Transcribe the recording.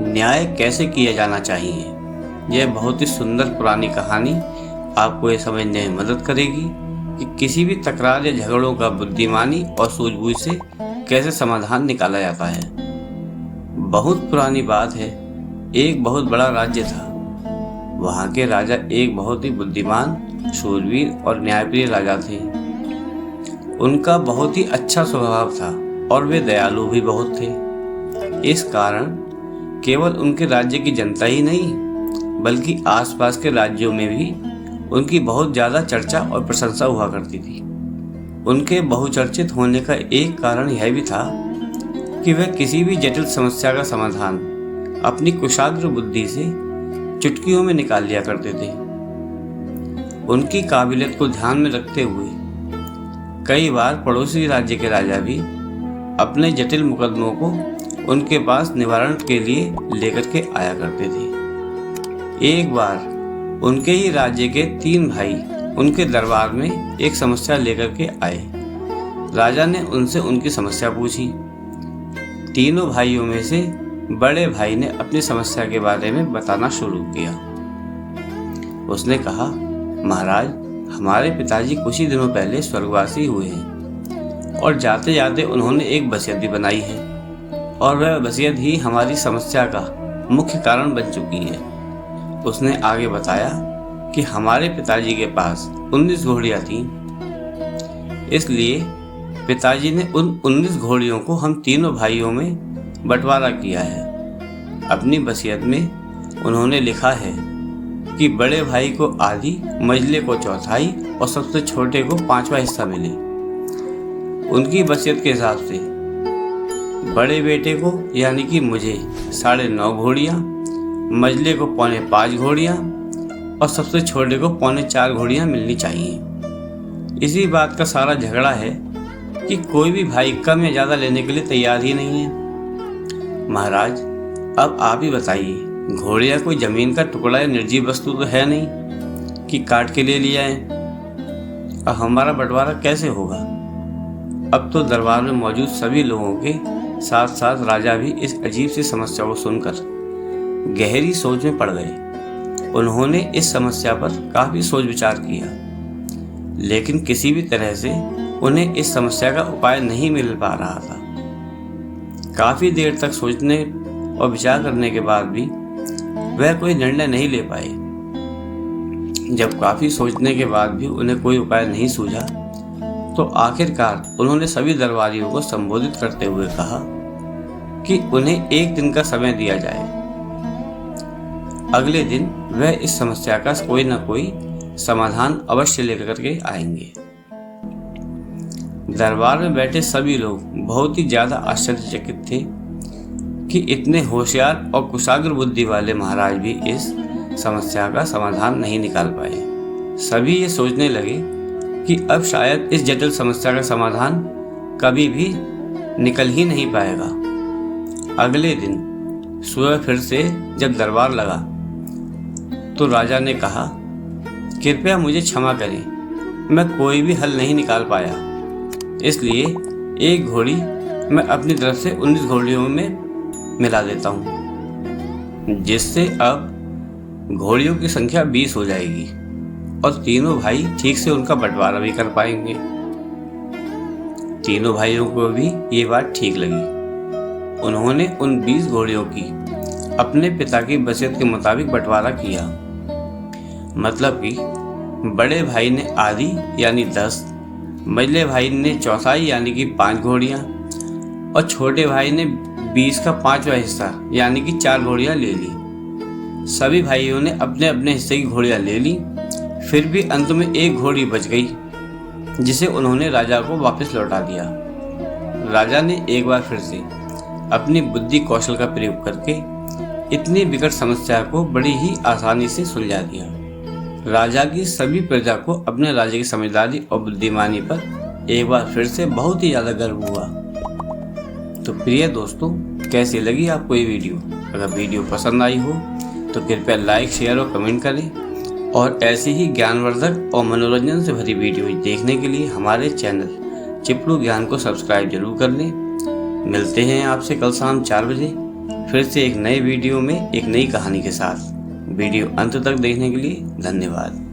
न्याय कैसे किया जाना चाहिए। यह बहुत ही सुंदर पुरानी कहानी आपको ये समझने में मदद करेगी कि किसी भी तकरार या झगड़ों का बुद्धिमानी और सूझबूझ से कैसे समाधान निकाला जाता है। बहुत पुरानी बात है, एक बहुत बड़ा राज्य था। वहाँ के राजा एक बहुत ही बुद्धिमान, शूरवीर और न्यायप्रिय राजा थे। उनका बहुत ही अच्छा स्वभाव था और वे दयालु भी बहुत थे। इस कारण केवल उनके राज्य की जनता ही नहीं बल्कि आसपास के राज्यों में भी उनकी बहुत ज़्यादा चर्चा और प्रशंसा हुआ करती थी। उनके बहुचर्चित होने का एक कारण यह भी था कि वह किसी भी जटिल समस्या का समाधान अपनी कुशाग्र बुद्धि से चुटकियों में निकाल लिया करते थे। उनकी काबिलियत को ध्यान में रखते हुए कई बार पड़ोसी राज्य के राजा भी अपने जटिल मुकदमों को उनके पास निवारण के लिए लेकर के आया करते थे। एक बार उनके ही राज्य के 3 भाई उनके दरबार में एक समस्या लेकर के आए। राजा ने उनसे उनकी समस्या पूछी। तीनों भाइयों में से बड़े भाई ने अपनी समस्या के बारे में बताना शुरू किया। उसने कहा, महाराज, हमारे पिताजी कुछ ही दिनों पहले स्वर्गवासी हुए हैं और जाते जाते उन्होंने एक वसीयत भी बनाई है और वह वसीयत ही हमारी समस्या का मुख्य कारण बन चुकी है। उसने आगे बताया कि हमारे पिताजी के पास 19 घोड़ियां थीं, इसलिए पिताजी ने उन 19 घोड़ियों को हम तीनों भाइयों में बंटवारा किया है। अपनी वसीयत में उन्होंने लिखा है कि बड़े भाई को आधी, मझले को चौथाई और सबसे छोटे को 5वां हिस्सा मिले। उनकी वसीयत के हिसाब से बड़े बेटे को यानी कि मुझे 9.5 घोड़ियाँ, मझले को 4.25 घोड़ियाँ और सबसे छोटे को 4.25 घोड़ियाँ मिलनी चाहिए। इसी बात का सारा झगड़ा है कि कोई भी भाई कम या ज़्यादा लेने के लिए तैयार ही नहीं है। महाराज, अब आप ही बताइए, घोड़ियाँ कोई जमीन का टुकड़ा या निर्जीव वस्तु तो है नहीं कि काट के ले लिया है। अब हमारा बंटवारा कैसे होगा। अब तो दरबार में मौजूद सभी लोगों के साथ साथ राजा भी इस अजीब सी समस्या को सुनकर गहरी सोच में पड़ गए। उन्होंने इस समस्या पर काफी सोच विचार किया, लेकिन किसी भी तरह से उन्हें इस समस्या का उपाय नहीं मिल पा रहा था। काफी देर तक सोचने और विचार करने के बाद भी वह कोई निर्णय नहीं ले पाए। जब काफी सोचने के बाद भी उन्हें कोई उपाय नहीं सूझा तो आखिरकार उन्होंने सभी दरबारियों को संबोधित करते हुए कहा कि उन्हें एक दिन का समय दिया जाए। अगले दिन वह इस समस्या का कोई न कोई समाधान अवश्य लेकर के आएंगे। दरबार में बैठे सभी लोग बहुत ही ज्यादा आश्चर्यचकित थे कि इतने होशियार और कुशाग्र बुद्धि वाले महाराज भी इस समस्या का समाधान नहीं निकाल पाए। सभी ये सोचने लगे कि अब शायद इस जटिल समस्या का समाधान कभी भी निकल ही नहीं पाएगा। अगले दिन सुबह फिर से जब दरबार लगा तो राजा ने कहा, कृपया मुझे क्षमा करें, मैं कोई भी हल नहीं निकाल पाया, इसलिए एक घोड़ी मैं अपनी तरफ से 19 घोड़ियों में मिला देता हूँ, जिससे अब घोड़ियों की संख्या 20 हो जाएगी और तीनों भाई ठीक से उनका बंटवारा भी कर पाएंगे। तीनों भाइयों को भी ये बात ठीक लगी। उन्होंने उन 20 घोड़ियों की अपने पिता की वसीयत के मुताबिक बंटवारा किया। मतलब कि बड़े भाई ने आधी यानी 10, मझले भाई ने चौथाई यानी कि 5 घोड़ियाँ और छोटे भाई ने 20 का 5वां हिस्सा यानी कि 4 घोड़ियाँ ले ली। सभी भाइयों ने अपने अपने हिस्से की घोड़ियाँ ले ली। फिर भी अंत में एक घोड़ी बच गई, जिसे उन्होंने राजा को वापस लौटा दिया। राजा ने एक बार फिर से अपनी बुद्धि कौशल का प्रयोग करके इतनी विकट समस्या को बड़ी ही आसानी से सुलझा दिया। राजा की सभी प्रजा को अपने राज्य की समझदारी और बुद्धिमानी पर एक बार फिर से बहुत ही ज्यादा गर्व हुआ। तो प्रिय दोस्तों, कैसी लगी आपको ये वीडियो? अगर वीडियो पसंद आई हो तो कृपया लाइक, शेयर और कमेंट करें और ऐसी ही ज्ञानवर्धक और मनोरंजन से भरी वीडियो देखने के लिए हमारे चैनल चिपड़ू ज्ञान को सब्सक्राइब जरूर कर लें। मिलते हैं आपसे कल शाम 4 बजे फिर से एक नए वीडियो में एक नई कहानी के साथ। वीडियो अंत तक देखने के लिए धन्यवाद।